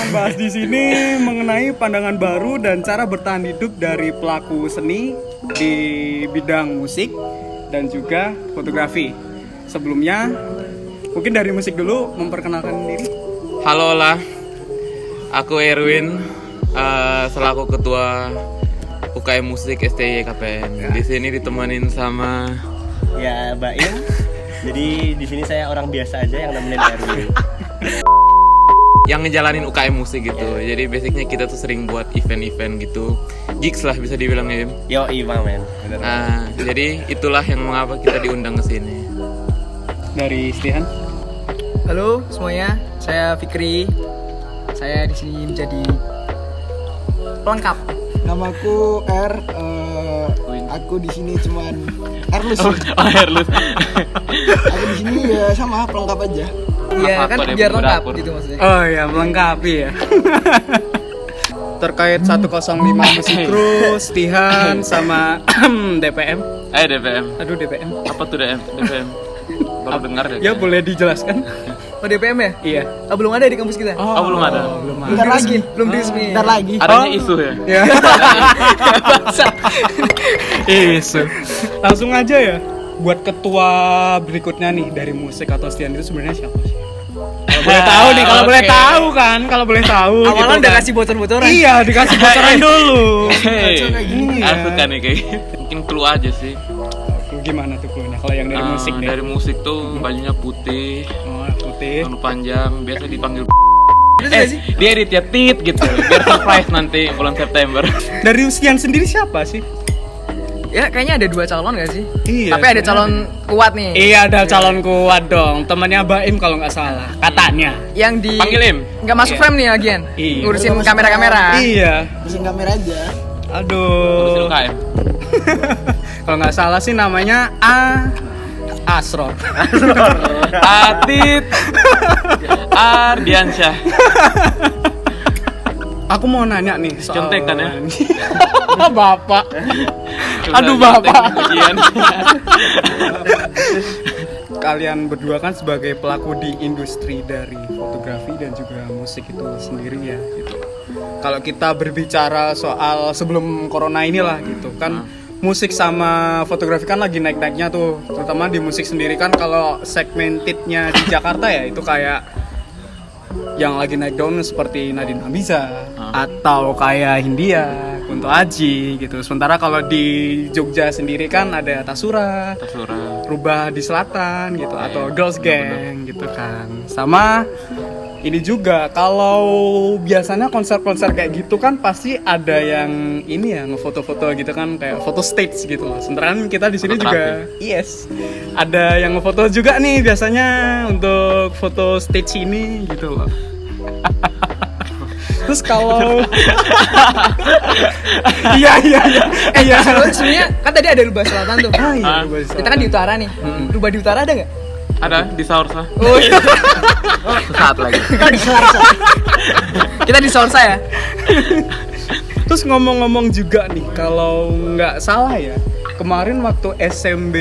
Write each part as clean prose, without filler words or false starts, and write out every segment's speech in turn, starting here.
bahas di sini mengenai pandangan baru dan cara bertahan hidup dari pelaku seni di bidang musik dan juga fotografi. Sebelumnya, mungkin dari musik dulu memperkenalkan diri. Halo lah, aku Erwin, selaku ketua UKM Musik STY KPN. Di sini ditemenin sama ya Baim. Jadi di sini saya orang biasa aja yang nemenin Erwin. yang ngejalanin UKM musik gitu. Jadi basicnya kita tuh sering buat event-event gitu, gigs lah bisa dibilang ya. Yo iya men. Nah, jadi itulah yang mengapa kita diundang ke sini. Dari Stihan. Halo semuanya, saya Fikri. Saya di sini menjadi pelengkap. Namaku R. Aku di sini cuman Erlus. Herlus. Aku di sini ya sama pelengkap aja. Iya kan biar lengkap gitu maksudnya. Oh ya, melengkapi ya. Terkait 105 Musik Crew, Stihan sama DPM. DPM. Aduh, DPM. Apa tuh DPM? Baru dengar deh. Ya boleh dijelaskan? Oh DPM ya? Iya. Oh, belum ada di kampus kita. Oh, belum ada. Bentar lagi. Belum resmi. Bentar lagi. Adanya isu ya. Ya. Isu. Langsung aja ya. Buat ketua berikutnya nih dari musik atau Stihan itu sebenarnya siapa sih? Kalau boleh tahu nih, kalau boleh tahu kan, kalau boleh tahu. Awalan gitu udah kan. kasih bocor-bocoran. Iya, dikasih bocoran dulu. Hey, asik kan nih kayak mungkin clue aja sih. Gimana tuh cluenya kalau yang dari musik nih? Dari musik tuh bajunya putih, Oh, putih. rambut panjang, biasa dipanggil Betul nggak sih? dia edit ya tit gitu, biar surprise nanti bulan September. Dari Stihan sendiri siapa sih? Ya kayaknya ada 2 calon gak sih? Iya, Tapi ada calon kuat nih. Iya, ada calon kuat dong. Temannya Baim kalau nggak salah, katanya. Yang di Panggil Im. nggak masuk frame nih lagian. Iya. Ngurusin Masuk kamera-kamera. Iya. Mesin kamera aja. Urusin Aduh. UKM. Kalau nggak salah sih namanya Asror. Atit Ardiansyah. Aku mau nanya nih soal Contekan ya. Bapak. Aduh, Udah Bapak. nyontek ujian. Kalian berdua kan sebagai pelaku di industri dari fotografi dan juga musik itu sendiri ya gitu. Kalau kita berbicara soal sebelum corona inilah gitu kan, musik sama fotografi kan lagi naik-naiknya tuh, terutama di musik sendiri kan. Kalau segmentednya di Jakarta ya itu kayak yang lagi naik daun seperti Nadine Amizah atau kayak Hindia, Kunto Aji gitu. Sementara kalau di Jogja sendiri kan ada Tasura, Rubah di Selatan gitu, atau Girls Gang gitu kan. Sama ini juga, kalau biasanya konser-konser kayak gitu kan pasti ada yang ini ya, ngefoto-foto gitu kan, kayak foto stage gitu loh. Sementara kan kita di sini juga ada yang ngefoto juga nih biasanya untuk foto stage ini gitu loh. Terus kalau iya. Sebenarnya kan tadi ada Rubah Selatan tuh. Kita kan di utara nih. Rubah di utara ada nggak? Ada di Saursa. Oh iya. Sesaat lagi. Kita di Sorsa ya. Terus ngomong-ngomong juga nih, kalau nggak salah ya, kemarin waktu SMB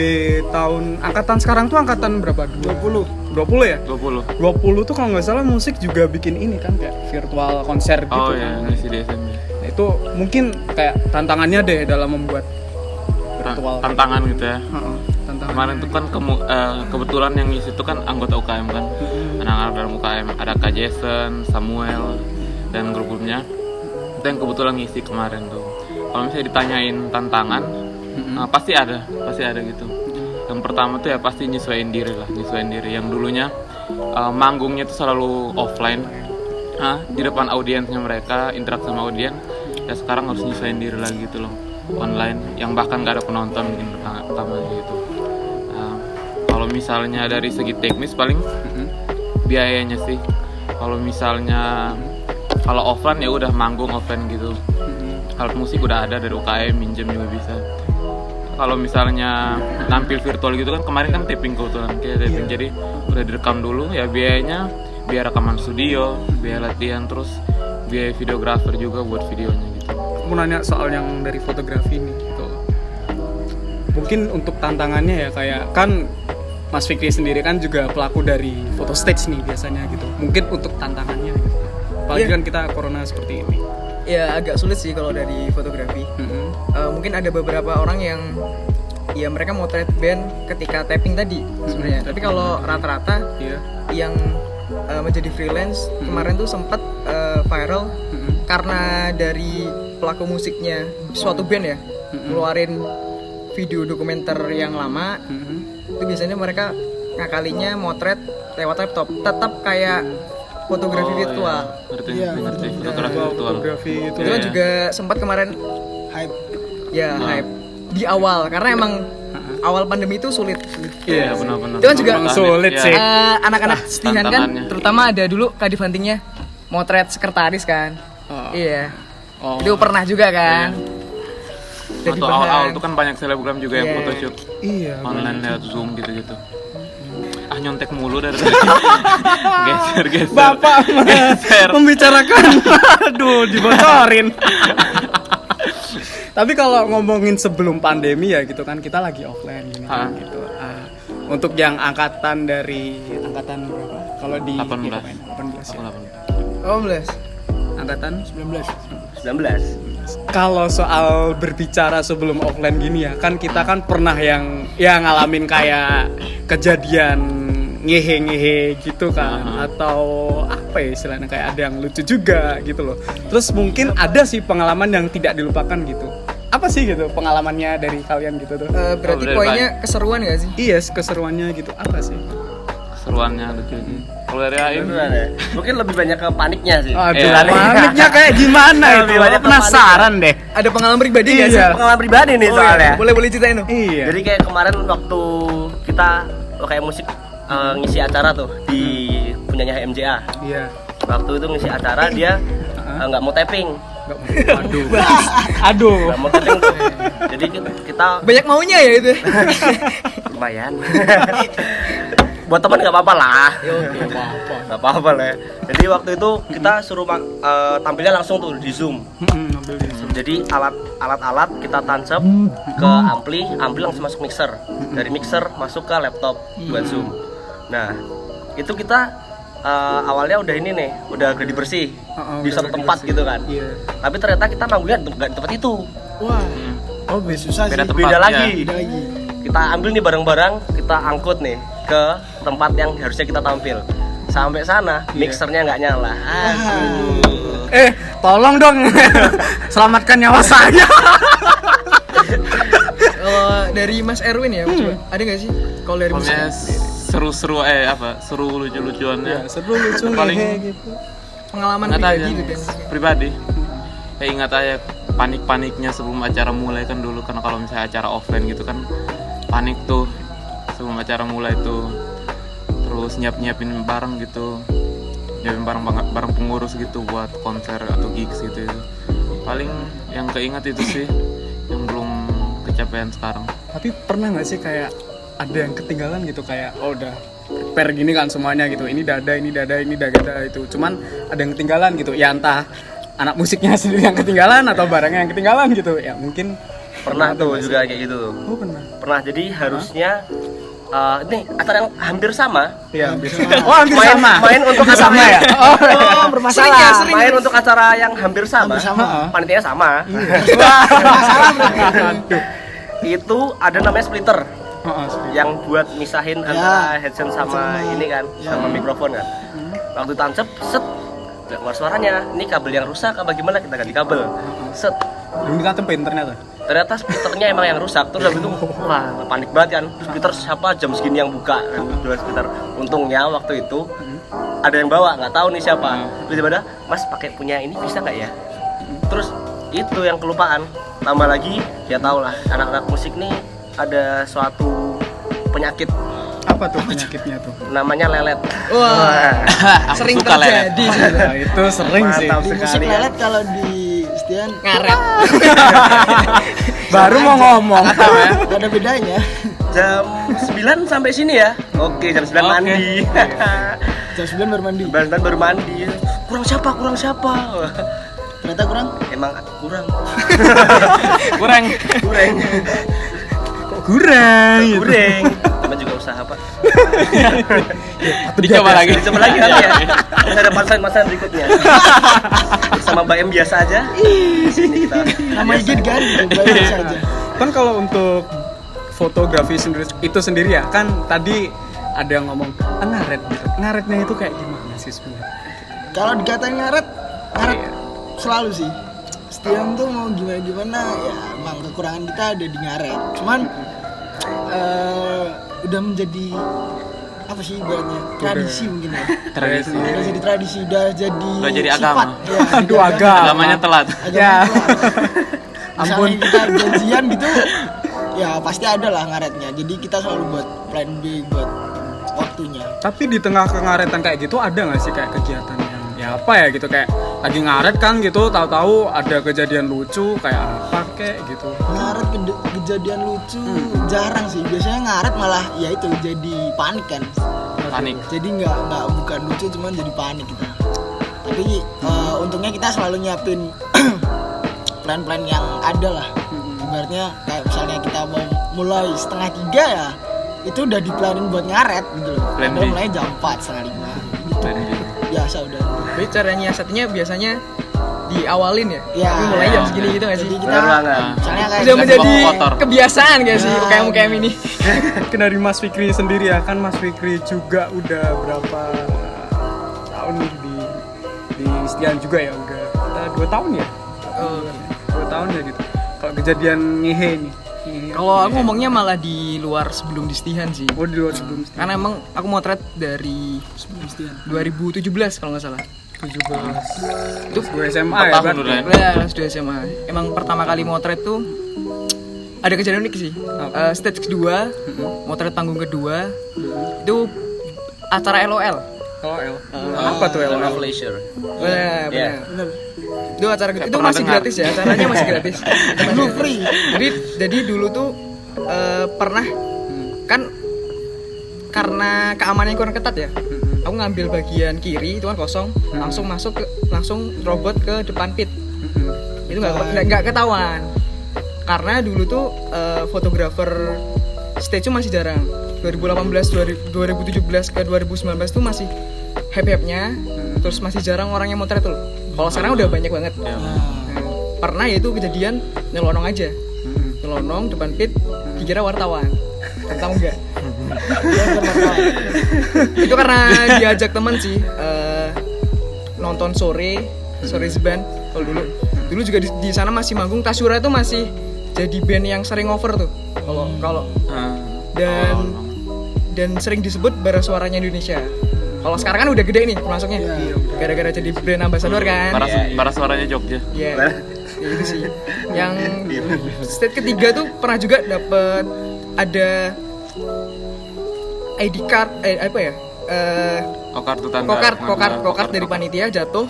tahun angkatan sekarang tuh angkatan berapa? 20 ya? 20 tuh kalau nggak salah musik juga bikin ini kan, kayak virtual konser gitu. Oh iya, ngisi di SMP. Nah, itu mungkin kayak tantangannya deh dalam membuat virtual Tantangan gitu ya. Tantangan. Kemarin tuh kan kebetulan yang ngisi itu kan anggota UKM kan, anak-anak dalam UKM, ada Kak Jason, Samuel, dan grupnya. Itu yang kebetulan ngisi kemarin tuh. Kalau misalnya ditanyain tantangan, pasti ada gitu. Yang pertama tuh ya pasti nyesuaiin diri. Yang dulunya manggungnya tuh selalu offline, di depan audiensnya mereka, interaksi sama audiens. Ya sekarang harus nyesuaiin diri lagi gitu loh, online, yang bahkan gak ada penonton mungkin pertama gitu. Kalau misalnya dari segi teknis paling biayanya sih. Kalau offline ya udah manggung offline gitu. Alat musik udah ada dari UKM, minjem juga bisa. Kalau misalnya nampil virtual gitu kan, kemarin kan taping kebetulan kayak taping, jadi udah direkam dulu ya, biayanya biaya rekaman studio, biaya latihan, terus biaya videografer juga buat videonya gitu. Aku mau nanya soal yang dari fotografi nih gitu. Mungkin untuk tantangannya ya, kayak kan Mas Fikri sendiri kan juga pelaku dari foto stage nih biasanya gitu. Mungkin untuk tantangannya gitu. Apalagi Iya. kan kita corona seperti ini. Ya agak sulit sih kalau dari fotografi. Mungkin ada beberapa orang yang ya mereka motret band ketika tapping tadi sebenarnya. Tapi kalau rata-rata Iya. yang menjadi freelance kemarin tuh sempat viral karena dari pelaku musiknya suatu band ya ngeluarin video dokumenter yang lama. Itu biasanya mereka ngakalinya motret lewat laptop, tetap kayak fotografi virtual. Ngerti, Iya, ngerti. betul. Fotografi virtual. Fotografi itu. Itu kan Iya. juga sempat kemarin Hype. ya hype di awal karena emang awal pandemi itu sulit. Iya, benar-benar. Itu kan juga Tantangannya, sulit iya. sih. Anak-anak setihan kan tantangannya. terutama ada dulu kadif huntingnya motret sekretaris kan. Oh. Iya. Oh. Itu pernah juga kan. Jadi Atau bahan. awal-awal tuh kan banyak selebgram juga yang Iya. photoshoot Iya. online lewat Zoom gitu-gitu. Nyontek mulu dari tadi. Geser. Bapak Geser. membicarakan, aduh dibocorin. Tapi kalau ngomongin sebelum pandemi ya gitu kan kita lagi offline gini kan, gitu. Untuk yang angkatan berapa? Kalau di 18. 18 ya. 18. Angkatan 19. kalau soal berbicara sebelum offline gini ya kan kita kan pernah yang ngalamin kayak kejadian ngehe gitu kan atau apa ya istilahnya kayak ada yang lucu juga gitu loh. Terus mungkin ada sih pengalaman yang tidak dilupakan gitu. Apa sih gitu pengalamannya dari kalian gitu tuh? Berarti Oh, dari poinnya keseruan gak sih? Iya, keseruannya gitu. Apa sih? Seruannya lucu sih. Kalau dari Aim, Mungkin lebih banyak ke paniknya sih. Aduh, Iya. paniknya kayak gimana itu? Lebih banyak ke Penasaran deh. Ada pengalaman pribadi gak sih? Iya. Pengalaman pribadi nih soalnya. Boleh ceritain dong. Iya. Jadi kayak kemarin waktu kita kayak musik ngisi acara tuh di punyanya MJA. Iya. Waktu itu ngisi acara dia nggak mau tapping. Aduh. Aduh. Nggak mau tapping tuh. Jadi kita Banyak maunya ya itu. lumayan. Buat teman nggak apa-apa lah. Nggak apa-apa lah. Jadi waktu itu kita suruh tampilnya langsung tuh di Zoom. Jadi alat-alat kita tancap ke ampli langsung masuk mixer. Dari mixer masuk ke laptop buat Zoom. Nah, itu kita awalnya udah ini nih, udah gladi bersih di satu tempat gitu kan. Iya. Tapi ternyata kita manggungnya nggak di tempat itu. Wah, Oh, susah sih. beda tempat. Beda ya. lagi. Beda lagi. Kita ambil nih barang-barang, kita angkut nih ke tempat yang harusnya kita tampil. Sampai sana mixernya nggak nyala. Aduh. Tolong dong. Selamatkan nyawa saya. Kalau dari Mas Erwin ya, coba ada nggak sih? Kalau dari musik? Pokoknya seru-seru seru lucu-lucuannya. Seru lucu Paling gitu. Pengalaman ingat pribadi aja gitu kan. pribadi. Ingat aja panik-paniknya sebelum acara mulai kan dulu kan kalau misalnya acara offline gitu kan panik tuh sebelum acara mulai tuh. Terus nyiapin barang gitu. Nyiapin barang pengurus gitu buat konser atau gigs gitu itu. Paling yang keingat itu sih yang belum kecapean sekarang. Tapi pernah nggak sih kayak ada yang ketinggalan gitu kayak udah prepare gini kan semuanya gitu. Ini dada itu. Cuman ada yang ketinggalan gitu. Ya entah anak musiknya sendiri yang ketinggalan atau barangnya yang ketinggalan gitu. Ya mungkin Pernah tuh juga kayak gitu tuh. Oh, pernah. Pernah, jadi harusnya ini acara yang hampir sama. Iya, hampir sama. Oh, hampir sama. Main untuk Hampir sama ya? Oh, bermasalah. Sering. main untuk acara yang hampir sama. Panitianya sama. Itu ada namanya splitter yang buat misahin antara headset sama ini kan, sama mikrofon kan. Waktu tancap, set, nggak keluar suaranya. Ini kabel yang rusak apa gimana, kita ganti kabel. Set, Belum kita tempe ternyata. ternyata splitternya emang yang rusak. Terus habis itu wah panik banget kan. Splitter siapa jam segini yang buka kan, jual splitter. Untungnya waktu itu ada yang bawa, nggak tahu nih siapa. Tiba-tiba, Mas pakai punya ini bisa nggak ya? Terus itu yang kelupaan. Tambah lagi ya tau lah, anak-anak musik nih ada suatu penyakit Apa tuh penyakitnya tuh? namanya lelet. Wah, sering suka lelet. terjadi sih. Nah, itu sering sih. Mantap Di musik sekali ya. lelet kalau di Stian Ngaret. Baru mau ngomong. nggak ada bedanya. Jam 9 sampai sini ya. Oke, jam 9 Oke. mandi. Jam 9 baru mandi. Jam 9 baru mandi. Kurang siapa? Ternyata kurang. Emang kurang. Kurang. Kurang. Kurang. Kurang. namanya juga usaha Pak. Dicoba lagi. Coba lagi nanti ya. Terus ada pasangan berikutnya. Sama Mbak M biasa aja. Di sini kita. Nama IG kan baik saja. Kan kalau untuk fotografi sendiri itu sendiri ya, kan tadi ada yang ngomong ngaret gitu. Ngaretnya itu kayak gimana sih sebenarnya? Kalau dikatain ngaret selalu sih. Setiap tuh mau gimana ya emang kekurangan kita ada di ngaret. Cuman udah menjadi apa sih ibaratnya tradisi mungkin ya. Tradisi. Udah jadi tradisi, udah jadi agama. sifat. Ya, Aduh, agama. Agamanya telat. Ya. Misalnya kita janjian gitu, ya pasti ada lah ngaretnya. Jadi kita selalu buat plan B buat waktunya. Tapi di tengah kengaretan kayak gitu ada nggak sih kayak kegiatan yang ya apa ya gitu, kayak lagi ngaret kan gitu, tahu-tahu ada kejadian lucu kayak apa kayak gitu. Ngaret kejadian lucu jarang sih. Biasanya ngaret malah ya itu jadi panik kan. Panik. Jadi nggak bukan lucu, cuman jadi panik kita. Tapi untungnya kita selalu nyiapin plan-plan yang ada lah. Ibaratnya kayak misalnya kita mau mulai 2:30 ya, itu udah diplanin buat ngaret gitu loh. Plan Padahal B. mulai jam 4, 4:30 Dan biasa udah. Jadi cara nyiasatnya biasanya diawalin ya? Ya. Tapi mulai jam segini gitu nggak sih? Jadi kita Benar banget. misalnya kayak Udah Nggak menjadi semua kotor. kebiasaan gak sih Ya. UKM ini? Mungkin dari Mas Fikri sendiri ya, kan Mas Fikri juga udah berapa tahun nih di Istian juga ya, udah kita 2 tahun ya. Oh, 2 tahun ya gitu. Kalau kejadian ngehe nih. kalau aku ngomongnya malah di luar sebelum distihan sih. Oh, di luar sebelum Karena emang aku motret dari 2017 kalau nggak salah. 17 itu gue SMA 4 ya tahun kan? udah ya? Ya, kelas 2 SMA. Emang pertama kali motret tuh ada kejadian unik sih. Stage kedua, motret panggung kedua, itu acara LOL. Oh, L. Apa tuh L? Leisure. Benar, Iya. benar. Itu acara itu pernah masih dengar. gratis ya, acaranya masih gratis. dulu free. Jadi dulu tuh pernah kan karena keamanannya kurang ketat ya. Aku ngambil bagian kiri itu kan kosong, langsung robot ke depan pit. Itu nggak ketahuan. Karena dulu tuh fotografer stage masih jarang. 2018, 2017 ke 2019 tuh masih hype-nya, terus masih jarang orang yang motret tuh. Kalau sekarang udah banyak banget. Pernah ya itu kejadian nyelonong aja, nyelonong depan pit, dikira wartawan. Tahu nggak? Itu karena diajak temen sih, nonton sore band. Kalau dulu juga di sana masih manggung. Tasyura itu masih jadi band yang sering over tuh. Kalau dan sering disebut bara suaranya Indonesia. Kalau sekarang kan udah gede nih masuknya, gara-gara jadi brand ambassador kan. Para suaranya Jogja. Iya, ya itu sih. Yang stage ketiga tuh pernah juga dapet ada ID card, apa ya? Kartu tanda. Kokart dari panitia jatuh,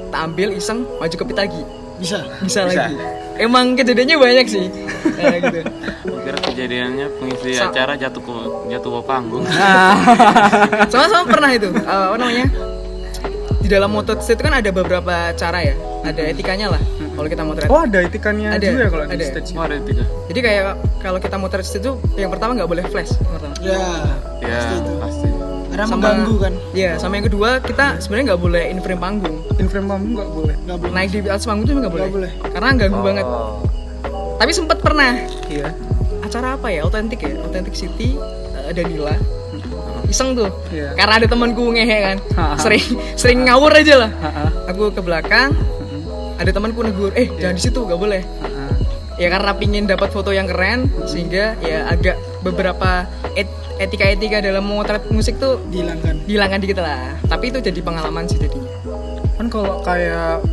tak ambil iseng maju ke pit lagi. Bisa lagi. Emang kejadiannya banyak sih. Gitu. Kira kejadiannya pengisi acara jatuh ke panggung. Sama pernah itu. Apa namanya? Di dalam motret stage kan ada beberapa cara ya. Ada etikanya lah. Kalau kita motret. Oh, ada etikannya Ada, juga ya kalau di ada. stage. Oh, ada 3. Jadi kayak kalau kita motret stage itu yang pertama nggak boleh flash. Yang pertama. Ya, Ya, pasti. karena mengganggu kan. Iya, sama yang kedua kita sebenarnya nggak boleh in frame panggung. In frame kamu nggak boleh. Nggak boleh. Naik di atas panggung itu nggak boleh. Nggak boleh. Karena ganggu banget. Tapi sempat pernah Iya. acara apa ya? Authentic City, Danila. Iseng tuh. Iya. Karena ada temanku ngehe kan. Ha-ha. Sering ngawur aja lah. Ha-ha. Aku ke belakang. Ada temanku negur, jangan di situ, nggak boleh. Ya karena pingin dapat foto yang keren, sehingga ya agak beberapa etika-etika dalam memotret musik tuh dihilangkan dikit lah. Tapi itu jadi pengalaman sih jadinya. Kan kalau kayak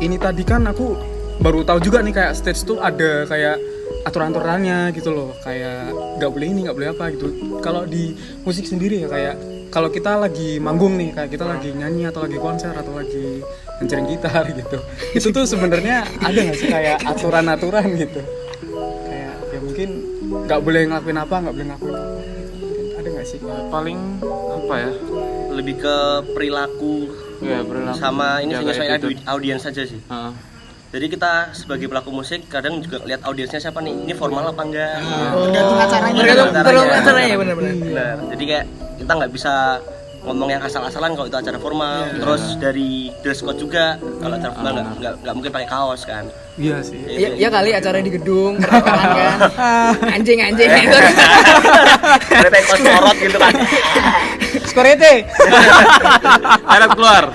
ini tadi kan aku baru tahu juga nih, kayak stage tuh ada kayak aturan-aturannya gitu loh, kayak nggak boleh ini, nggak boleh apa gitu. Kalau di musik sendiri ya, kayak kalau kita lagi manggung nih, kayak kita lagi nyanyi atau lagi konser atau lagi mencering gitar gitu, itu tuh sebenarnya ada nggak sih kayak aturan-aturan gitu, kayak ya mungkin nggak boleh ngelakuin apa, nggak boleh ngelakuin apa gitu. Ada nggak sih? Paling apa ya? Lebih ke perilaku Ya, perilaku. sama ini Jaga menyesuaikan attitude. audiens saja sih. Heeh. Jadi kita sebagai pelaku musik kadang juga lihat audiensnya siapa nih, ini formal apa enggak. Tergantung acaranya. Tergantung acaranya, benar-benar. Benar. Jadi kayak kita nggak bisa ngomong yang asal-asalan kalau itu acara formal. Terus dari dress code juga, kalau acara formal nggak mungkin pakai kaos kan. Iya sih. Ya kali acara di gedung, perkapalan kan. Anjing. Ada kaos sorot gitu kan. Skorete. Ada keluar.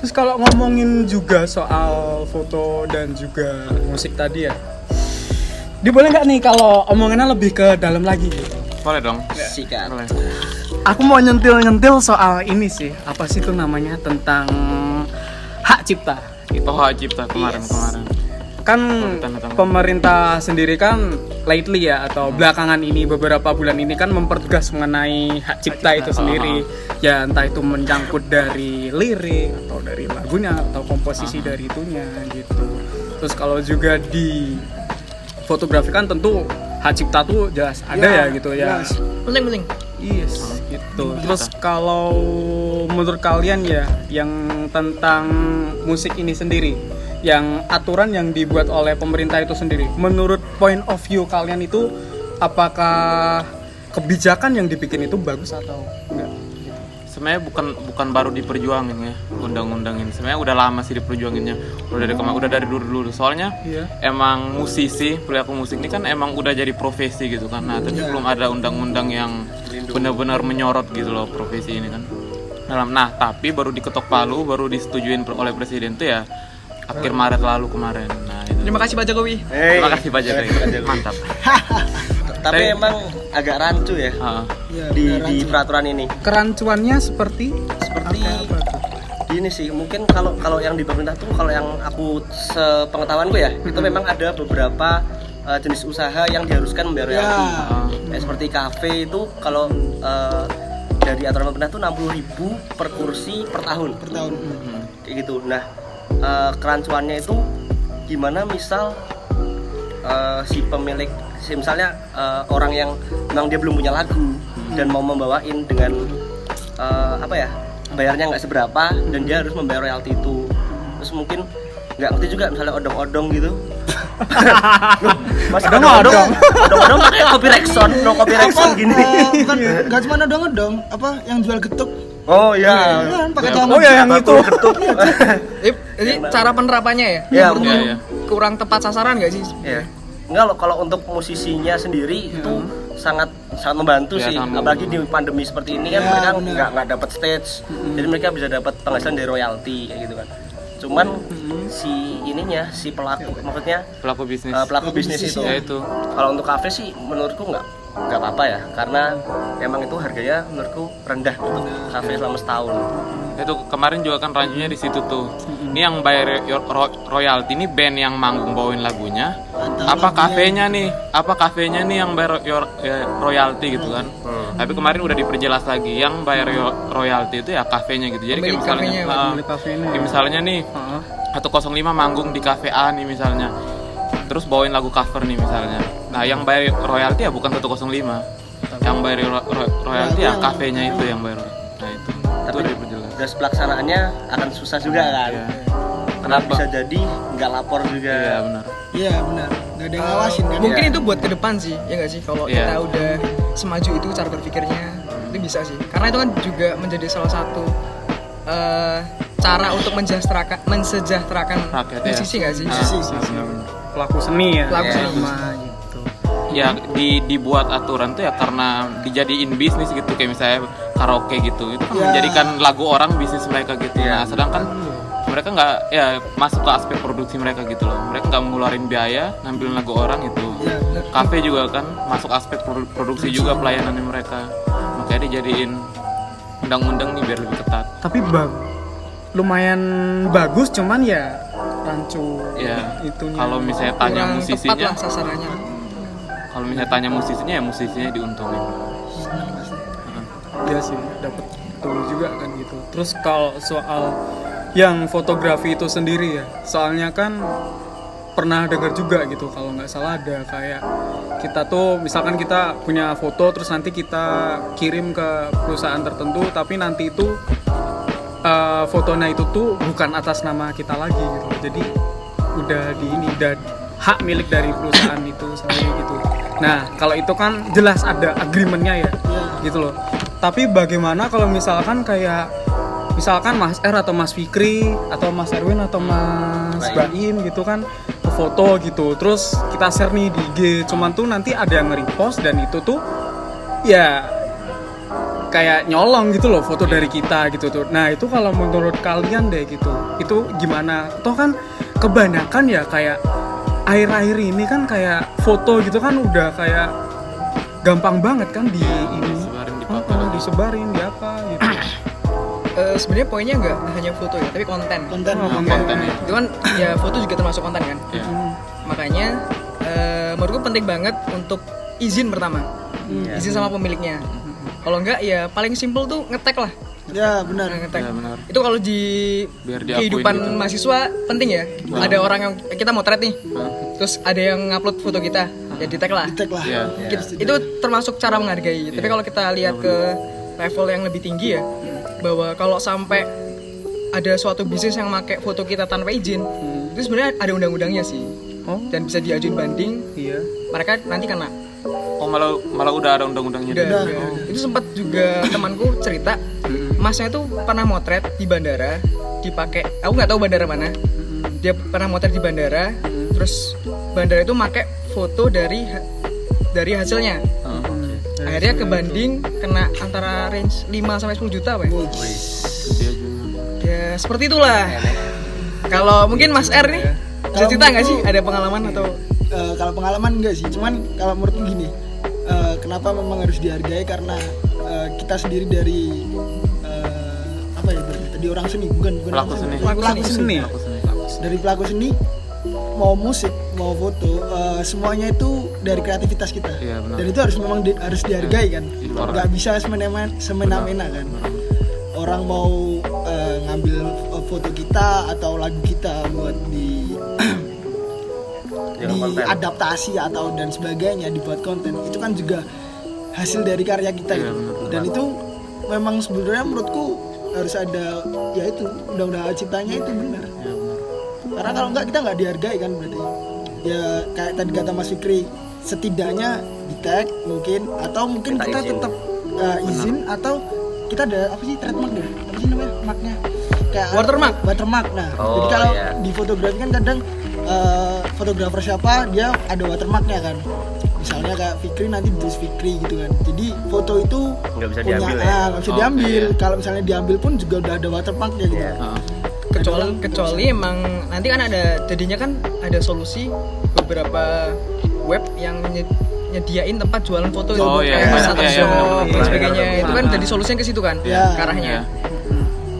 Terus kalau ngomongin juga soal foto dan juga musik tadi ya, dia boleh nggak nih kalau omongannya lebih ke dalam lagi gitu? Boleh dong. Sikat. Boleh. Aku mau nyentil soal ini sih, apa sih itu namanya, tentang hak cipta. Itu hak cipta kemarin. Kan Tanda-tanda. pemerintah sendiri kan lately ya, atau belakangan ini beberapa bulan ini kan mempertegas mengenai hak cipta itu sendiri. Ya entah itu mencangkut dari lirik atau dari lagunya atau komposisi dari itunya gitu. Terus kalau juga di fotografi kan tentu hak cipta tuh jelas ada ya gitu ya. Penting. Yes, gitu. Terus kalau menurut kalian ya, yang tentang musik ini sendiri, yang aturan yang dibuat oleh pemerintah itu sendiri, menurut point of view kalian itu, apakah kebijakan yang dibikin itu bagus atau enggak? Sebenarnya bukan baru diperjuangin ya undang-undang ini. Sebenarnya udah lama sih diperjuanginnya. Udah dari dulu. Soalnya emang musisi, pelaku musik ini kan emang udah jadi profesi gitu kan. Nah, tapi belum ada undang-undang yang benar-benar menyorot gitu loh profesi ini kan. Nah, tapi baru diketok palu, baru disetujuin oleh presiden tuh ya akhir Maret lalu kemarin. Nah, itu. Terima kasih Pak Jokowi. Terima kasih Pak Jokowi. Mantap. Tapi emang agak rancu ya di peraturan ini. Kerancuannya seperti Ini sih mungkin kalau yang di pemerintah tuh, kalau yang aku sepengetahuanku ya, itu memang ada beberapa jenis usaha yang diharuskan membayar royalti. Seperti kafe itu kalau dari aturan pemerintah tuh 60.000 per kursi per tahun. Kayak gitu. Nah, kerancuannya itu gimana misal si pemilik, misalnya orang yang memang dia belum punya lagu dan mau membawain dengan bayarnya nggak seberapa dan dia harus membayar royalti itu. Terus mungkin nggak ngerti juga misalnya odong-odong gitu. Mas odong-odong pakai copyright sound gini. Bukan, nggak cuma odong-odong, yang jual getuk. Oh iya. Pakai celana. Oh ya, yang itu. Ini cara penerapannya ya? Iya, Iya. Kurang tepat sasaran nggak sih? Iya. Enggak loh, kalau untuk musisinya sendiri itu sangat membantu Ya, sih, sangat apalagi di pandemi seperti ini kan mereka nggak dapat stage, jadi mereka bisa dapat penghasilan dari royalti kayak gitu kan. Cuman si pelaku, maksudnya Pelaku bisnis. pelaku bisnis itu, Ya itu. kalau untuk kafe sih menurutku nggak apa-apa ya, karena emang itu harganya menurutku rendah untuk kafe selama setahun. Itu kemarin juga kan rancunya di situ tuh. Ini yang bayar royalti ini band yang manggung bawain lagunya. Apa kafenya nih yang bayar royalti gitu kan. Tapi kemarin udah diperjelas lagi, yang bayar royalti itu ya kafenya gitu. Jadi kayak misalnya nih 105 manggung di kafe A nih misalnya, terus bawain lagu cover nih misalnya. Nah, yang bayar royalti ya bukan 105, yang bayar royalti ya kafenya itu yang bayar. Nah itu Tapi diperjelas. terus pelaksanaannya akan susah juga kan. Iya. Karena bisa jadi nggak lapor juga. Iya benar. Iya benar, nggak ada yang ngawasin kan. Mungkin itu buat ke depan sih, ya nggak sih? Kalau Iya. kita udah semaju itu cara berpikirnya, itu bisa sih. Karena itu kan juga menjadi salah satu cara untuk mensejahterakan Rakyat, musisi nggak sih? pelaku seni ya. Pelaku seni. Gitu. Ya dibuat aturan tuh ya karena dijadiin bisnis gitu, kayak misalnya karaoke gitu, itu kan menjadikan lagu orang bisnis mereka gitu. Nah, sedangkan mereka nggak masuk ke aspek produksi mereka gitu loh. Mereka nggak ngeluarin biaya nampilin lagu orang itu. Kafe juga kan masuk aspek produksi juga pelayanannya mereka. Makanya dijadiin undang-undang nih biar lebih ketat. Tapi lumayan bagus, cuman ya rancu Ya, itunya. kalau misalnya tanya Kurang tepat musisinya, lah sasarannya. kalau misalnya tanya musisinya ya musisinya diuntungin. Iya sih, dapat tuh juga kan gitu. Terus kalau soal yang fotografi itu sendiri ya, soalnya kan pernah dengar juga gitu, kalau nggak salah ada kayak kita tuh misalkan kita punya foto terus nanti kita kirim ke perusahaan tertentu, tapi nanti itu fotonya itu tuh bukan atas nama kita lagi gitu. Jadi udah udah hak milik dari perusahaan itu sendiri gitu. Nah kalau itu kan jelas ada agreementnya ya, gitu loh. Tapi bagaimana kalau misalkan kayak misalkan Mas R atau Mas Fikri atau Mas Erwin atau Mas Baim gitu kan foto gitu, terus kita share nih di IG, cuman tuh nanti ada yang nge-repost dan itu tuh ya kayak nyolong gitu loh foto dari kita gitu tuh. Nah itu kalau menurut kalian deh gitu, itu gimana? Toh kan kebanyakan ya kayak akhir-akhir ini kan kayak foto gitu kan udah kayak gampang banget kan di ini disebarin di apa gitu. Sebenarnya poinnya nggak hanya foto ya, tapi konten. Konten. Konten ya. Itu kan ya foto juga termasuk konten kan. Iya. Makanya menurutku penting banget untuk izin pertama, izin sama pemiliknya. Kalau enggak ya paling simple tuh nge-tag lah. Ya benar. Nge-tag. Ya, benar. Itu kalau di Biar diakuin kehidupan gitu. mahasiswa penting ya. Ada orang yang kita mau thread nih, terus ada yang ngupload foto kita, ya di tag lah. Di tag lah. Iya. Itu termasuk cara menghargai. Tapi kalau kita lihat ke level yang lebih tinggi ya, bahwa kalau sampai ada suatu bisnis yang pakai foto kita tanpa izin, itu sebenarnya ada undang-undangnya sih. Dan bisa diajuin banding. Iya. Mereka nanti kena. Oh malah udah ada undang-undangnya. Udah. Itu sempat juga temanku cerita, masnya itu pernah motret di bandara, dipakai, aku nggak tahu bandara mana. Dia pernah motret di bandara, terus bandara itu pakai foto dari hasilnya. Akhirnya kebanding kena antara range 5 sampai 10 juta, Pak. Ya, seperti itulah. Kalau mungkin Mas R nih bisa cerita nggak sih ada pengalaman atau Kalau pengalaman enggak sih, cuman kalau menurutku gini, kenapa memang harus dihargai karena kita sendiri dari apa ya berarti tadi orang seni bukan Pelaku seni. pelaku seni. Seni. Dari pelaku seni mau musik mau foto semuanya itu dari kreativitas kita. Iya, benar. Dan itu harus memang harus dihargai kan, Iya. nggak bisa semena-mena kan. Orang mau ngambil foto kita atau lagu kita buat diadaptasi atau dan sebagainya dibuat konten, itu kan juga hasil dari karya kita Iya, ya. benar. Dan itu memang sebenarnya menurutku harus ada, ya itu undang-undang ciptanya itu benar. Karena kalau enggak kita nggak dihargai kan berarti. Ya kayak tadi kata Mas Fikri, setidaknya di tag mungkin atau mungkin Minta kita izin. tetap izin atau kita ada apa sih trademark deh, apa sih namanya marknya kayak watermark. Nah Oh, jadi kalau iya. di fotografi kan kadang fotografer siapa dia ada watermarknya kan, misalnya kayak Fikri nanti ditulis Fikri gitu kan, jadi foto itu Nggak bisa punya diambil ya? nggak bisa Oh, diambil. iya. Kalau misalnya diambil pun juga udah ada watermarknya gitu. Iya. kecuali emang nanti kan jadinya kan ada solusi beberapa web yang nyediain tempat jualan foto Oh, iya, kayak iya, Shutterstock iya, benar, dan benar, sebagainya. benar, Itu kan benar. jadi solusinya ke situ kan Iya. ke arahnya. Iya.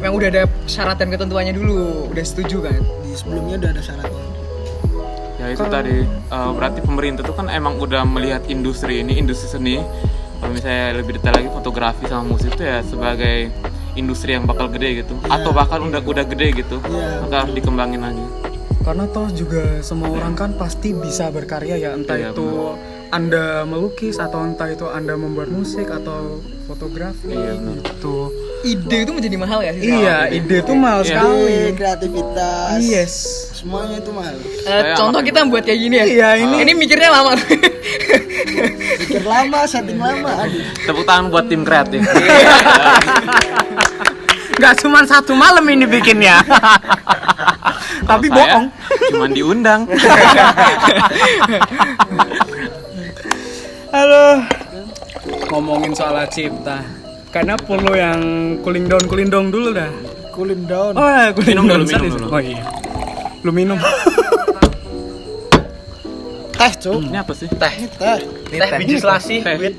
Yang udah ada syarat dan ketentuannya dulu, udah setuju kan. Di sebelumnya udah ada syaratnya. Ya itu tadi berarti pemerintah tuh kan emang udah melihat industri seni. Kalau misalnya lebih detail lagi fotografi sama musik itu ya sebagai industri yang bakal gede gitu, atau bahkan udah gede gitu, Iya. maka harus dikembangin lagi. Karena toh juga semua orang kan pasti bisa berkarya ya, entah Iya, itu Anda melukis atau entah itu Anda membuat musik atau fotografi Iya, benar. gitu. Ide itu menjadi mahal ya sih. Iya, ide itu mahal Iya. sekali. Kreativitas, Yes. semuanya itu mahal. Contoh kita buat kayak gini ya. Iya, ini mikirnya lama. Pikir lama, setting lama, aduh. Tepuk tangan buat tim kreatif. Nggak cuma satu malam ini bikinnya. Tapi Kalau saya bohong. cuman diundang. Halo. Ngomongin soal cipta. Karena perlu yang cooling down dulu dah. Cooling down. Oh, ya, cooling Minum down. dulu, minum Sorry. dulu. Oh iya. Lu minum. Teh, Cuk. Ini apa sih? Teh biji selasi Teh. with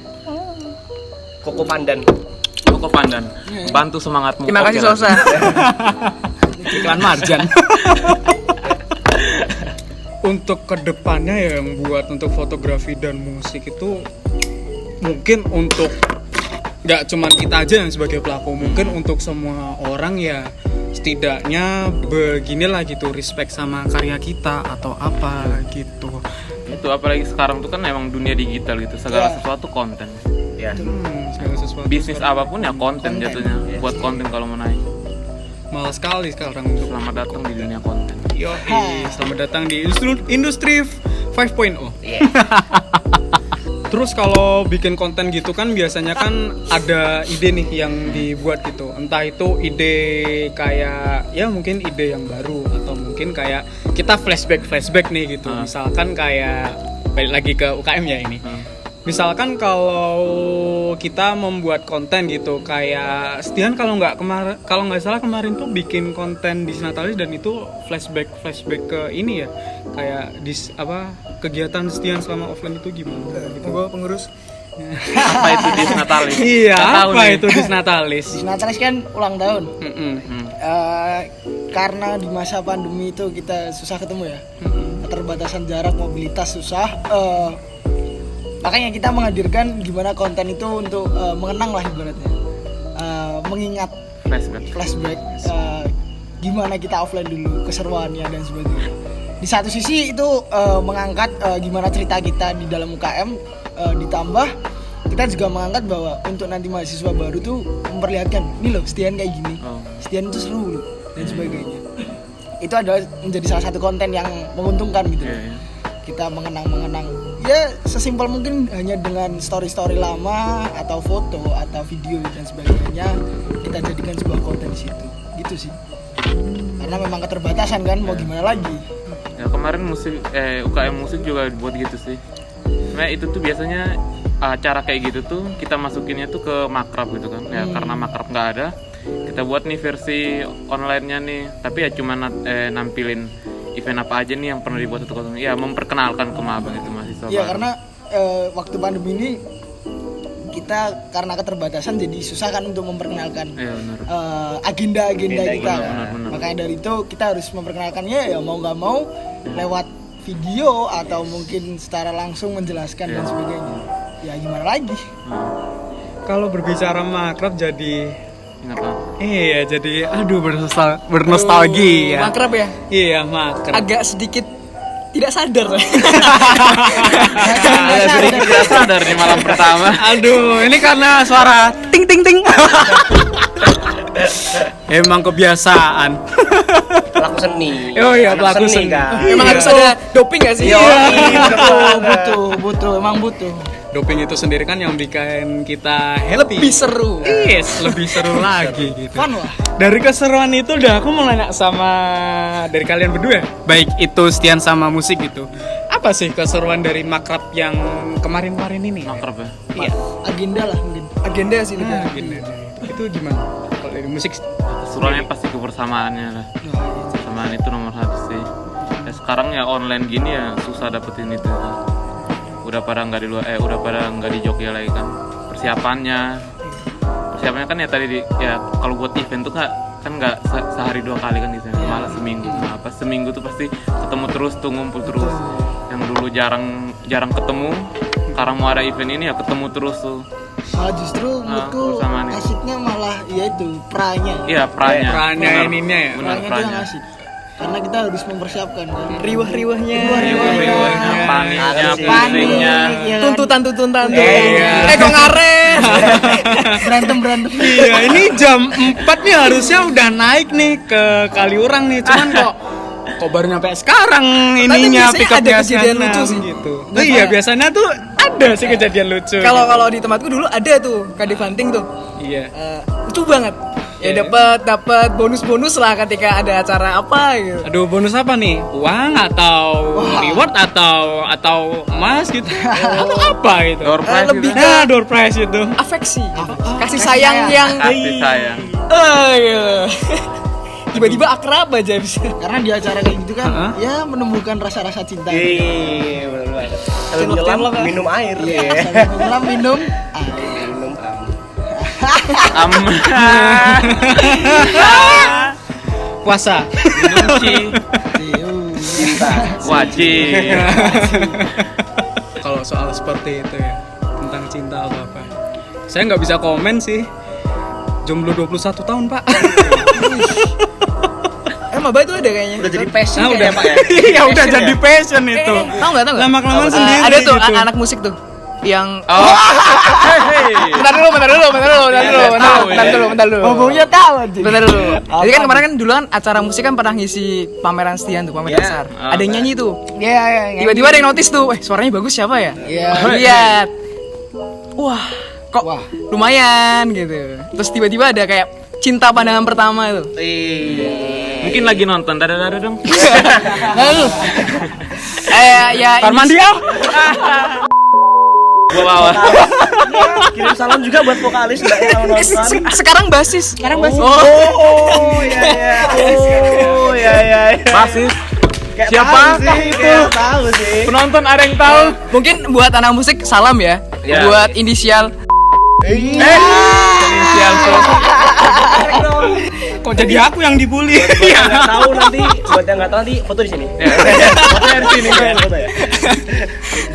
koko pandan. Koko pandan. Bantu semangatmu. Terima kasih Oke, Sosa. Iklan Marjan. Untuk kedepannya ya yang buat untuk fotografi dan musik itu mungkin untuk nggak cuman kita aja yang sebagai pelaku, mungkin untuk semua orang ya setidaknya beginilah gitu, respect sama karya kita atau apa gitu. Itu apalagi sekarang tuh kan emang dunia digital gitu, segala Ya. sesuatu konten. Ya. Segala sesuatu Bisnis apapun ya konten jatuhnya. Yes. Buat konten kalau mau naik. Mahal sekali sekarang untuk Selamat datang di dunia konten. selamat datang di industri 5.0. Terus kalau bikin konten gitu kan biasanya kan ada ide nih yang dibuat gitu. Entah itu ide kayak ya mungkin ide yang baru atau mungkin kayak kita flashback nih gitu. Misalkan kayak balik lagi ke UKM ya ini. Misalkan kalau kita membuat konten gitu kayak Stian kalau nggak salah kemarin tuh bikin konten di Natalis dan itu flashback ke ini ya kayak kegiatan Stian selama offline itu gimana gitu. Gue pengurus. Apa itu di Natalis? Iya, Nggak tahu apa nih. itu di Natalis? Natalis kan ulang tahun. Mm-mm. Karena di masa pandemi itu kita susah ketemu ya, keterbatasan jarak, mobilitas susah. Makanya kita menghadirkan gimana konten itu untuk mengenang lah ibaratnya, mengingat flashback gimana kita offline dulu, keseruannya dan sebagainya. Di satu sisi itu mengangkat gimana cerita kita di dalam UKM, ditambah kita juga mengangkat bahwa untuk nanti mahasiswa baru tuh memperlihatkan, nih loh Stian kayak gini, Stian itu seru loh dan sebagainya. Itu adalah menjadi salah satu konten yang menguntungkan gitu. Kita mengenang ya sesimpel mungkin hanya dengan story lama atau foto atau video dan sebagainya kita jadikan sebuah konten di situ gitu sih, karena memang keterbatasan kan, mau gimana lagi. Ya kemarin UKM musik juga buat gitu sih. Nah itu tuh biasanya acara kayak gitu tuh kita masukinnya tuh ke Makrab gitu kan ya, karena Makrab nggak ada kita buat nih versi online-nya nih, tapi ya cuma nampilin event apa aja nih yang pernah dibuat satu konten, ya memperkenalkan ke maba itu mahasiswa Ya baru. karena waktu pandemi ini kita karena keterbatasan jadi susah kan untuk memperkenalkan Iya benar. agenda-agenda kita. benar. Makanya dari itu kita harus memperkenalkannya ya mau nggak mau lewat video atau mungkin secara langsung menjelaskan dan sebagainya. Ya gimana lagi? Kalau berbicara Makrab jadi Ingat lah. iya jadi bernostalgia. Makrab ya, Iya, Makrab. agak sedikit tidak sadar. Ada sedikit tidak sadar di malam pertama. Aduh, ini karena suara ting ting ting. Emang kebiasaan. Pelaku seni. Oh iya, Anak pelaku seni. kan. Emang harus ada doping gak sih? butuh. Doping itu sendiri kan yang bikin kita happy. Lebih seru. Yes, lebih seru lagi gitu. Fun lah. Dari keseruan itu udah aku mau nanya sama dari kalian berdua, baik itu Stian sama musik gitu. Apa sih keseruan dari Makrab yang kemarin-kemarin ini? Makrab ya. Iya. Agenda lah mungkin. Agenda sih lebih. Gini. Itu gimana? Kalau dari musik Keseruannya pasti kebersamaannya lah. Kebersamaan itu nomor satu sih. Ya sekarang ya online gini ya susah dapetin itu. Udah pada nggak di Jogja lagi kan. Persiapannya kan ya tadi ya kalau buat event tuh kan nggak sehari 2 kali kan di sana, malah seminggu tuh pasti ketemu terus tuh, ngumpul terus. Yang dulu jarang ketemu, sekarang mau ada event ini ya ketemu terus tuh. Malah justru menurutku kebersamaan itu. asiknya malah ya itu pranya. Iya, pranya. Pranya Benar. ininya ya? Benar, Pranya itu yang asik. Karena kita harus mempersiapkan kan. Riwah-riwahnya. Riwah-riwahnya, paniknya, pusingnya. ya kan? Tuntutan. Iya. Kok ngaret. berantem. Iya, ini jam 4 nih harusnya udah naik nih ke Kaliurang nih, cuman kok baru nyampe sekarang ininya biasanya pick up-nya ada kejadian sana, lucu sih. gitu. Oh iya, biasanya tuh ada sih kejadian lucu. Kalau di tempatku dulu ada tuh Kadif Hunting tuh. Iya. Lucu banget. Ya dapat bonus-bonus lah ketika ada acara apa gitu. Aduh, bonus apa nih? Uang atau reward atau emas gitu? Atau apa gitu? Door prize lebih gitu. Nah, door prize itu. Afeksi. Kasih sayang yang Kasih sayang. gitu. Tiba-tiba akrab aja bisa. Karena di acara kayak gitu kan ya menumbuhkan rasa-rasa cinta. Iya, benar banget. Kalau menyelam minum air. Sambil menyelam minum Minum Puasa. Wajib. Kalau soal seperti itu ya, tentang cinta atau apa, saya nggak bisa komen sih. Jomblo 21 tahun, Pak. Maba itu ada kayaknya. Udah jadi passion Nah, kayaknya, Pak ya. Iya, udah jadi passion itu. Tahu nggak? Lama-kelamaan sendiri Ada tuh gitu. anak musik tuh. yang Hey. bentar dulu. Ngomongnya tahu aja. Bentar dulu. Jadi kan kemarin kan dulu kan acara musik kan pernah ngisi pameran Stian tuh, pameran besar. Ada yang nyanyi tuh. Iya. Tiba-tiba ada yang notice tuh, suaranya bagus siapa ya? Iya. Lihat. Wah, kok lumayan gitu. Terus tiba-tiba ada kayak cinta pandangan pertama itu. Mungkin lagi nonton dada dong. Ya Armandi ah. Gua bawa. Kirim salam juga buat vokalis Mbak yang mau nonton. sekarang basis. Oh iya. Basis. Kayak Siapa? tahu sih, kayak tahu sih. Penonton ada yang tahu? Mungkin buat anak musik salam ya. Ya. Buat inisial. Inisial Kok jadi aku yang dibully? Buat yang nggak tahu nanti, foto di sini. Fotonya di sini. Foto ya.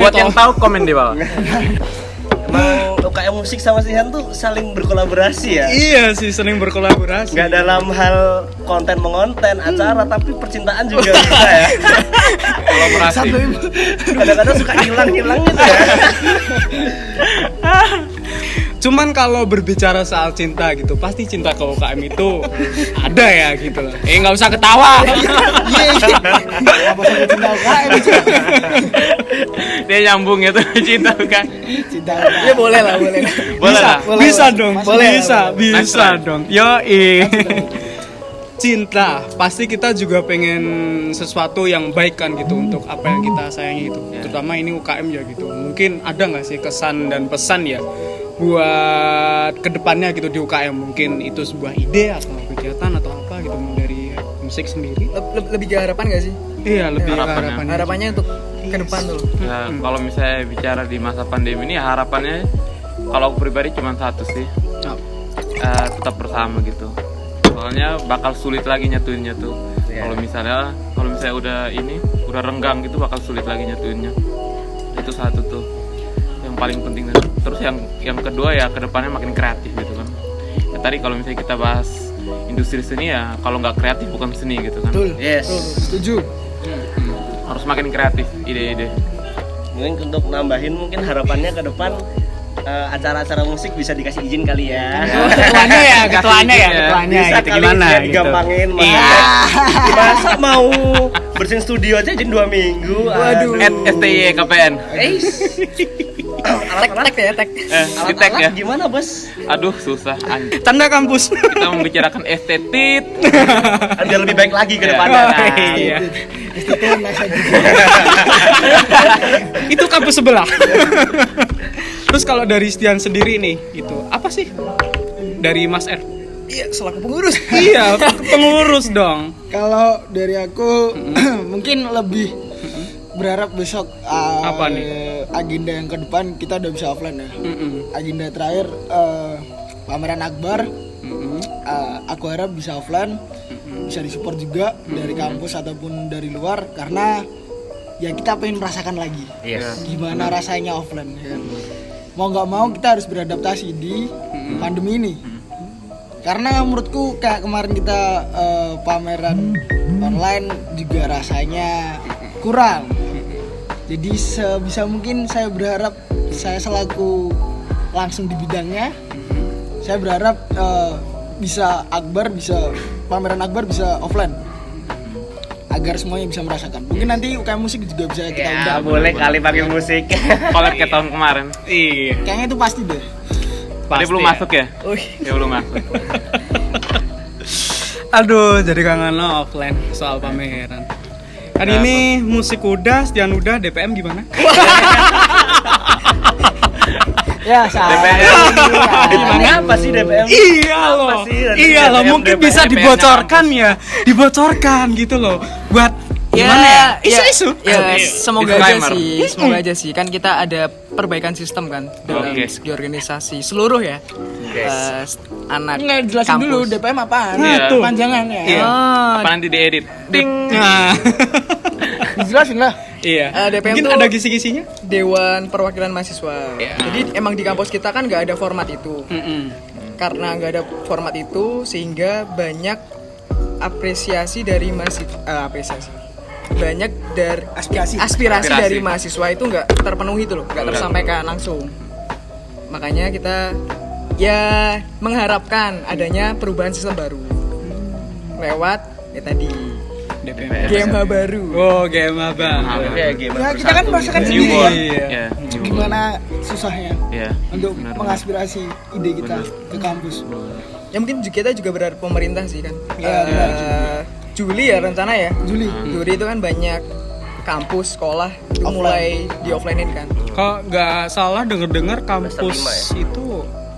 Buat yang tahu komen di bawah. Emang UKM musik sama Stian tuh saling berkolaborasi ya. Iya sih, sering berkolaborasi. Nggak dalam hal konten mengonten acara, tapi percintaan juga bisa ya. Kolaborasi. Kadang-kadang suka hilang gitu ya. Cuman kalau berbicara soal cinta gitu, pasti cinta ke UKM itu ada ya gitu loh. Nggak usah ketawa. Apa sampai cinta UKM? Dia nyambung itu cinta kan. Cinta UKM. Ya boleh lah. Boleh lah. Bisa dong, Boleh. bisa dong. Cinta, pasti kita juga pengen sesuatu yang baik kan gitu untuk apa yang kita sayangi itu. Terutama ini UKM ya gitu. Mungkin ada nggak sih kesan dan pesan ya buat kedepannya gitu di UKM? Mungkin itu sebuah ide atau kegiatan atau apa gitu dari musik sendiri. Lebih ke harapan gak sih? Iya, lebih Harapannya. Harapannya untuk ke depan tuh. Ya, kalau misalnya bicara di masa pandemi ini harapannya kalau aku pribadi cuma satu sih. Tetap bersama gitu. Soalnya bakal sulit lagi nyatuinnya tuh. Kalau misalnya udah renggang gitu bakal sulit lagi nyatuinnya. Itu satu tuh yang paling penting. Terus yang kedua ya kedepannya makin kreatif gitu kan. Ya, tadi kalau misalnya kita bahas industri seni ya kalau nggak kreatif bukan seni gitu kan. Betul. Yes. Setuju. Harus makin kreatif ide-ide. Mungkin untuk nambahin mungkin harapannya ke depan acara-acara musik bisa dikasih izin kali ya. Ketuanya Bisa gitu kali gimana ya gitu. digampangin masa mau bersihin studio aja izin 2 minggu. Waduh. STY KPN. Tek ya, tek. Di tag ya. Gimana bos? Aduh susah anjir. Canda kampus. Kita membicarakan estetik. Biar lebih baik lagi ke depannya. Iya. Itu nasihat. Itu kampus sebelah. Terus kalau dari Stian sendiri nih, gitu, apa sih dari Mas R? Iya, selaku pengurus. Iya, pengurus dong. Kalau dari aku mungkin lebih berharap besok Apa nih? agenda yang ke depan kita udah bisa offline ya. Agenda terakhir pameran Akbar. Aku harap bisa offline, bisa disupport juga dari kampus ataupun dari luar karena ya kita pengen merasakan lagi gimana rasanya offline ya kan? Mau nggak mau kita harus beradaptasi di pandemi ini karena menurutku kayak kemarin kita pameran online juga rasanya kurang. Jadi sebisa mungkin saya berharap saya selaku langsung di bidangnya saya berharap bisa pameran Akbar bisa offline agar semuanya bisa merasakan. Mungkin nanti UKM musik juga bisa kita undang. Boleh kali pakai musik. Collab kayak tahun kemarin. Iya. Kayaknya itu pasti deh. Dia belum masuk ya? Dia belum masuk. Aduh, jadi kangen offline soal pameran. Kan ini musik udah, Stian udah, DPM gimana? Ya, saya. Gimana apa sih DPM? Iya loh. Iya loh, mungkin bisa dibocorkan ya. Dibocorkan gitu loh. Buat gimana ya? Isu-isu. Ya, semoga Disclaimer. aja sih. Kan kita ada perbaikan sistem kan dalam Oke. segi organisasi seluruh ya. Anak Nggak jelasin kampus. dulu DPM apaan? Iya. Panjangan ya. Iya. Apa nanti diedit? Nah, Dijelasin lah. iya. DPM Mungkin tuh ada kisi-kisinya? Dewan Perwakilan Mahasiswa. Jadi emang di kampus kita kan nggak ada format itu. Karena nggak ada format itu sehingga banyak apresiasi dari banyak dari Aspirasi. aspirasi Aspirasi. dari mahasiswa itu nggak terpenuhi itu loh, nggak tersampaikan langsung. Makanya kita ya mengharapkan adanya perubahan sistem baru lewat ya tadi DPM. GMH baru. Oh, GMH Bang. Kayak gimana? Ya kita kan merasakan New sendiri World. Iya. Ya, New World. gimana susahnya Ya, untuk benar. mengaspirasi ide kita ke kampus. Ya mungkin kita juga berharap pemerintah sih kan. Iya, benar. Juli ya rencana ya. Juli. Juli itu kan banyak kampus sekolah itu Offline. mulai di offline-in kan. Kalau nggak salah dengar Semester kampus 5 ya? itu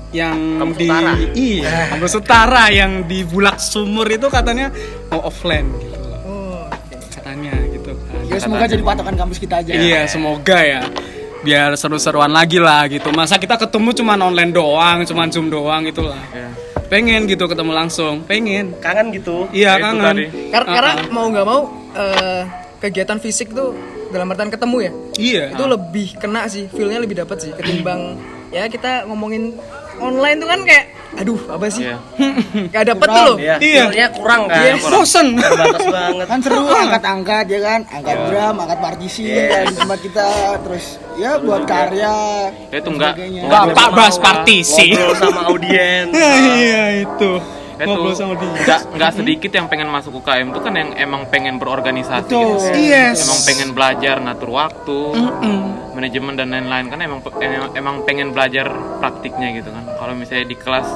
yang Kampus di Utara. iya kampus utara yang di Bulak Sumur itu katanya mau offline gitu loh. Oh, oke. Katanya gitu kan. Ya semoga jadi patokan kampus kita aja. Iya, semoga ya. Biar seru-seruan lagi lah gitu. Masa kita ketemu cuman online doang, cuman Zoom doang itulah. Ya. Pengen gitu ketemu langsung, pengen. Kangen gitu. Iya, Itu kangen. tadi. Karena mau nggak mau kegiatan fisik tuh dalam artian ketemu ya. Iya. Itu lebih kena sih, feel-nya lebih dapat sih ketimbang ya kita ngomongin online tuh kan kayak aduh apa sih? Iya. Gak dapet tuh loh. Iya, Iya. feel-nya kurang kan. Iya, bosen. Terbatas banget. Kan seru angkat-angkat ya kan, angkat drum, angkat partisi ya di tempat kita, terus ya buat karya. Ya itu enggak sebagainya. Bapak bahas partisi. Ngobrol sama audiens. Iya, itu. itu Ngobrol sama dia. nggak sedikit yang pengen masuk UKM tuh kan yang emang pengen berorganisasi Betul. gitu. Yes. Emang pengen belajar ngatur waktu, manajemen dan lain-lain kan emang pengen belajar praktiknya gitu kan. Kalau misalnya di kelas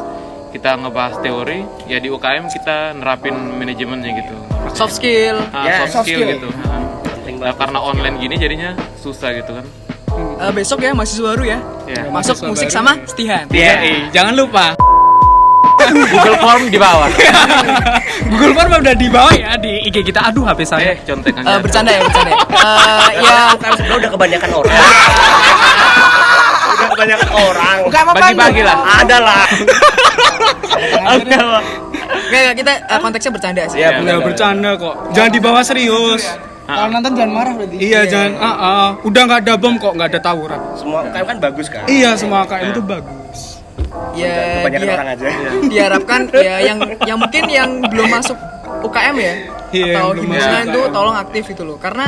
kita ngebahas teori, ya di UKM kita nerapin manajemennya gitu. Soft skill. Nah, Ya, soft soft skill skill. gitu. Penting Nah, banget. karena online gini jadinya susah gitu kan. Besok ya mahasiswa baru ya. Ya. Masuk Mahasiswa musik baru. sama Stihan. Iya, jangan lupa. Google Form di bawah. Google Form udah di bawah ya di IG kita. Aduh, HP saya. Contekan. Bercanda ya, bercanda. Ya Kan sebenarnya udah kebanyakan orang. Udah kebanyakan orang. Enggak apa-apa. Bagi-bagi lah. Ada lah. Nggak, kita konteksnya bercanda sih. Iya, Nggak bercanda kok. Jangan dibawa serius. Kalau nonton jangan marah berarti. Iya, jangan. Udah nggak ada bom kok, nggak ada tawuran. Semua UKM kan bagus kan. Iya, semua KM itu bagus. Ya Kebanyakan dia- orang aja. diharapkan ya yang mungkin yang belum masuk UKM ya Iya, atau yang belum gimana masuk itu UKM. tolong aktif itu loh, karena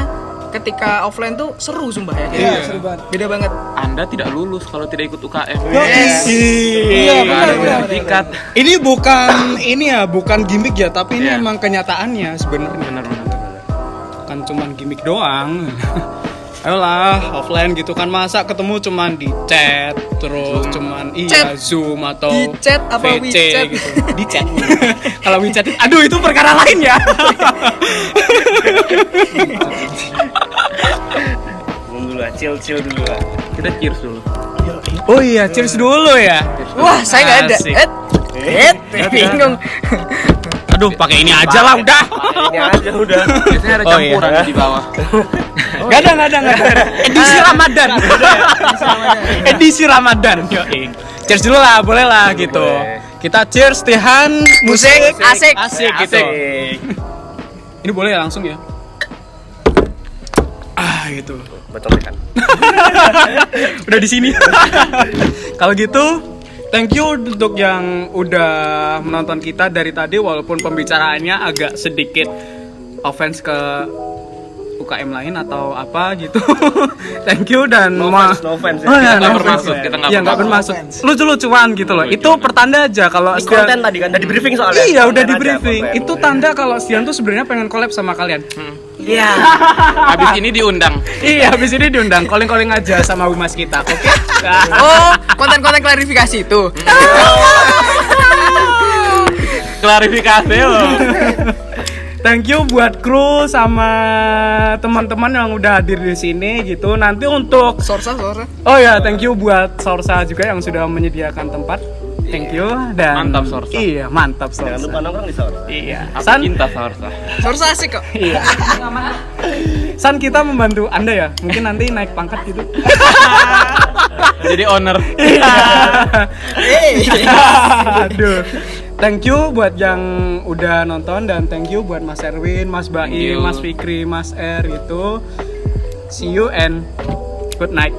ketika offline tuh seru sumpah ya kayak Iya, Iya. seru banget. beda banget. Anda tidak lulus kalau tidak ikut UKM. Iya, Nggak benar, ada benar. sertifikat. Ini bukan gimmick ya, tapi ini Iya. emang kenyataannya sebenarnya. Benar-benar. Kan cuman gimmick doang. Ayolah, offline gitu kan, masa ketemu cuman di chat terus cuman Chat. Zoom atau Di chat apa VC WeChat? gitu. Di chat. Kalau WeChat aduh itu perkara lain ya. Dulu lah, chill dulu lah. Kita cheers dulu. Oh iya, cheers dulu ya. Wah, saya nggak ada. Asik. Bingung. Aduh, pakai ini aja lah udah. Ini aja udah. Biasanya ada Oh, iya. campuran di bawah. Gak ada. Edisi Ramadan. Edisi Ramadan. Yoi. Cheers dulu lah, boleh lah gitu. Boleh. Kita cheers Tihan musik Asik. asik gitu. Asik. Ini boleh ya langsung ya? Gitu. Betul kan. Udah di sini. Kalau gitu, thank you untuk yang udah menonton kita dari tadi walaupun pembicaraannya agak sedikit offense ke UKM lain atau apa gitu. Thank you dan No ma- offense, no offense ya. Oh, ya, Kita no nggak offense. bermaksud, kita nggak Iya, nggak bermaksud. bermaksud. Lucu-lucuan gitu loh. Itu Lucu-lucuan. pertanda aja kalau Ini Stian- konten tadi kan, udah di briefing soalnya. Iya, udah Konten di aja, briefing. konten. Itu tanda kalau Stian tuh sebenarnya pengen collab sama kalian. Iya. Habis ini diundang. Iya, habis ini diundang calling aja sama Wimas kita. Oke? Oh, konten-konten klarifikasi itu. Klarifikasi loh. Thank you buat kru sama teman-teman yang udah hadir di sini gitu. Nanti untuk Sorsa. oh ya, thank you buat Sorsa juga yang sudah menyediakan tempat. Thank you dan Mantap, Sorsa. Iya, mantap Jangan lupa Sorsa. nongkrong di Saur. Iya. Aku San, cinta Saursa. Sorsa asik kok. iya. San kita membantu Anda ya. Mungkin nanti naik pangkat gitu. Jadi owner. Aduh. Thank you buat yang udah nonton dan thank you buat Mas Erwin, Mas Thank Baim, you. Mas Fikri, Mas R gitu. See you and good night.